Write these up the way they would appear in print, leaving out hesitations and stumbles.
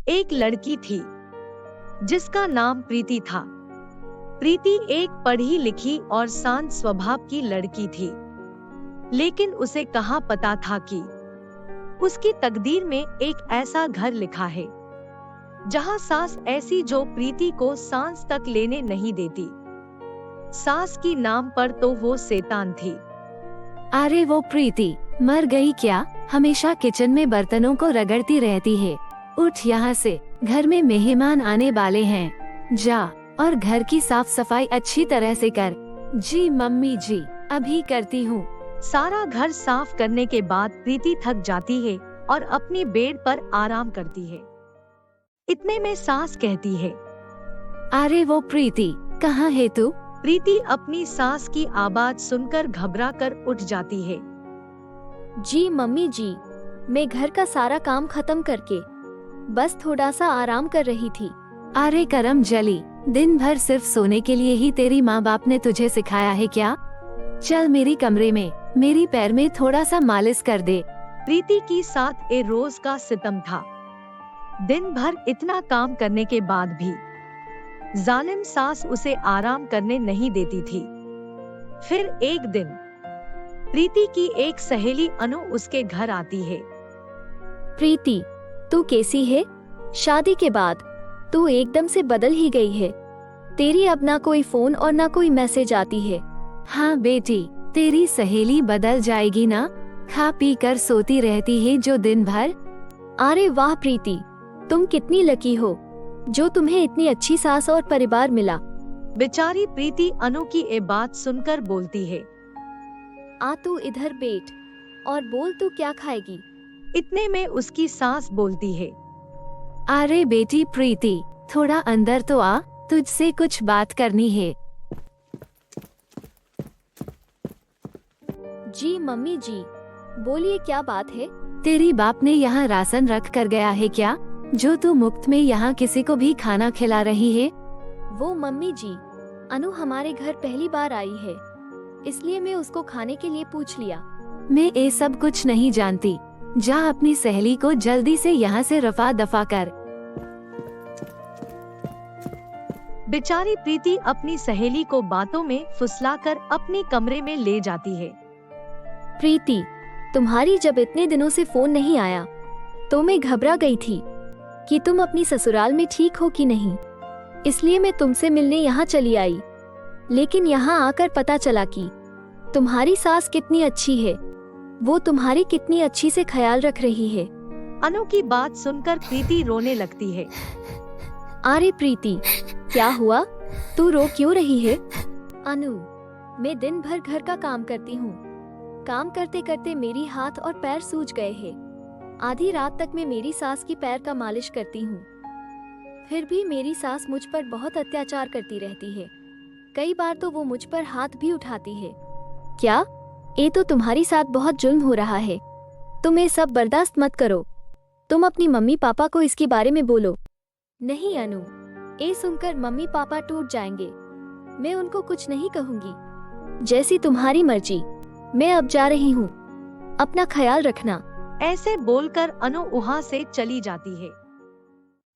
एक लड़की थी जिसका नाम प्रीति था। प्रीति एक पढ़ी लिखी और शांत स्वभाव की लड़की थी, लेकिन उसे कहाँ पता था कि उसकी तकदीर में एक ऐसा घर लिखा है जहाँ सास ऐसी जो प्रीति को सांस तक लेने नहीं देती। सास की नाम पर तो वो शैतान थी। अरे वो प्रीति मर गई क्या? हमेशा किचन में बर्तनों को रगड़ती रहती है। उठ यहाँ से, घर में मेहमान आने वाले हैं। जा और घर की साफ सफाई अच्छी तरह से कर। जी मम्मी जी, अभी करती हूँ। सारा घर साफ करने के बाद प्रीति थक जाती है और अपनी बेड पर आराम करती है। इतने में सास कहती है, अरे वो प्रीति, कहाँ है तू? प्रीति अपनी सास की आवाज सुनकर घबरा कर उठ जाती है। जी मम्मी जी, मैं घर का सारा काम खत्म करके बस थोड़ा सा आराम कर रही थी। अरे करम जली, दिन भर सिर्फ सोने के लिए ही तेरी माँ बाप ने तुझे सिखाया है क्या? चल मेरी कमरे में, मेरी पैर में थोड़ा सा मालिश कर दे। प्रीति की साथ ए रोज का सितम था। दिन भर इतना काम करने के बाद भी जालिम सास उसे आराम करने नहीं देती थी। फिर एक दिन प्रीति की एक सहेली अनु उसके घर आती है। प्रीति, तू कैसी है? शादी के बाद तू एकदम से बदल ही गई है। तेरी अब ना कोई फोन और ना कोई मैसेज आती है। हाँ बेटी, तेरी सहेली बदल जाएगी ना? खा पी कर सोती रहती है जो दिन भर। अरे वाह प्रीति, तुम कितनी लकी हो जो तुम्हें इतनी अच्छी सास और परिवार मिला। बेचारी प्रीति अनु की ये बात सुनकर बोलती है, आ तू इधर बैठ और बोल तू क्या खाएगी। इतने में उसकी सास बोलती है, अरे बेटी प्रीति, थोड़ा अंदर तो आ, तुझसे कुछ बात करनी है। जी मम्मी जी, बोलिए क्या बात है। तेरी बाप ने यहाँ राशन रख कर गया है क्या, जो तू मुफ्त में यहाँ किसी को भी खाना खिला रही है? वो मम्मी जी, अनु हमारे घर पहली बार आई है, इसलिए मैं उसको खाने के लिए पूछ लिया। मैं ये सब कुछ नहीं जानती। जा अपनी सहेली को जल्दी से यहाँ से रफा दफा कर। बेचारी प्रीति अपनी सहेली को बातों में फुसलाकर अपने कमरे में ले जाती है। प्रीति, तुम्हारी जब इतने दिनों से फोन नहीं आया तो मैं घबरा गई थी कि तुम अपनी ससुराल में ठीक हो कि नहीं, इसलिए मैं तुमसे मिलने यहाँ चली आई। लेकिन यहाँ आकर पता चला कि तुम्हारी सास कितनी अच्छी है, वो तुम्हारी कितनी अच्छी से ख्याल रख रही है। अनु की बात सुनकर प्रीति रोने लगती है। अरे प्रीति, क्या हुआ? तू रो क्यों रही है? अनु, मैं दिन भर घर का काम करती हूँ। काम करते करते मेरी हाथ और पैर सूज गए हैं। आधी रात तक मैं मेरी सास की पैर का मालिश करती हूँ, फिर भी मेरी सास मुझ पर बहुत अत्याचार करती रहती है। कई बार तो वो मुझ पर हाथ भी उठाती है। क्या? ये तो तुम्हारी साथ बहुत जुल्म हो रहा है। तुम ये सब बर्दाश्त मत करो। तुम अपनी मम्मी पापा को इसके बारे में बोलो। नहीं अनु, ये सुनकर मम्मी पापा टूट जाएंगे। मैं उनको कुछ नहीं कहूँगी। जैसी तुम्हारी मर्जी। मैं अब जा रही हूँ, अपना ख्याल रखना। ऐसे बोलकर अनु वहाँ से चली जाती है।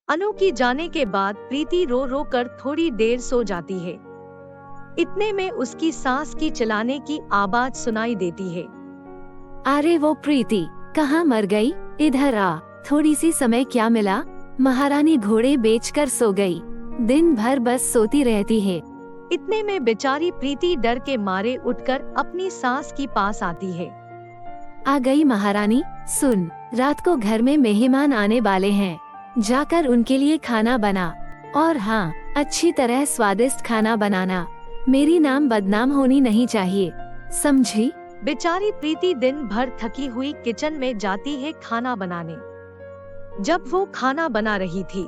अनु की जाने के बाद प्रीति रो रो कर थोड़ी देर सो जाती है। इतने में उसकी सास की चिल्लाने की आवाज सुनाई देती है। अरे वो प्रीति, कहाँ मर गई? इधर आ, थोड़ी सी समय क्या मिला? महारानी घोड़े बेचकर सो गई, दिन भर बस सोती रहती है। इतने में बेचारी प्रीति डर के मारे उठकर अपनी सास की पास आती है। आ गई महारानी। सुन, रात को घर में मेहमान आने वाले हैं, जाकर उनके लिए खाना बना, और हाँ, अच्छी तरह स्वादिष्ट खाना बनाना। मेरी नाम बदनाम होनी नहीं चाहिए, समझी? बेचारी प्रीति दिन भर थकी हुई किचन में जाती है खाना बनाने। जब वो खाना बना रही थी,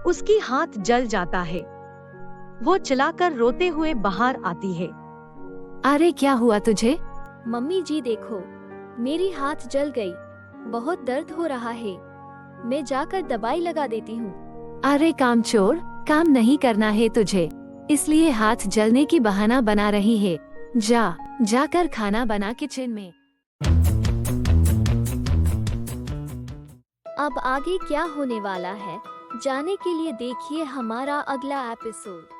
उसकी हाथ जल जाता है। वो चिल्लाकर रोते हुए बाहर आती है। अरे क्या हुआ तुझे? मम्मी जी देखो, मेरी हाथ जल गई, बहुत दर्द हो रहा है। मैं जाकर दवाई लगा देती हूँ। अरे कामचोर, काम नहीं करना है तुझे, इसलिए हाथ जलने की बहाना बना रही है। जाकर खाना बना किचन में। अब आगे क्या होने वाला है, जानने के लिए देखिए हमारा अगला एपिसोड।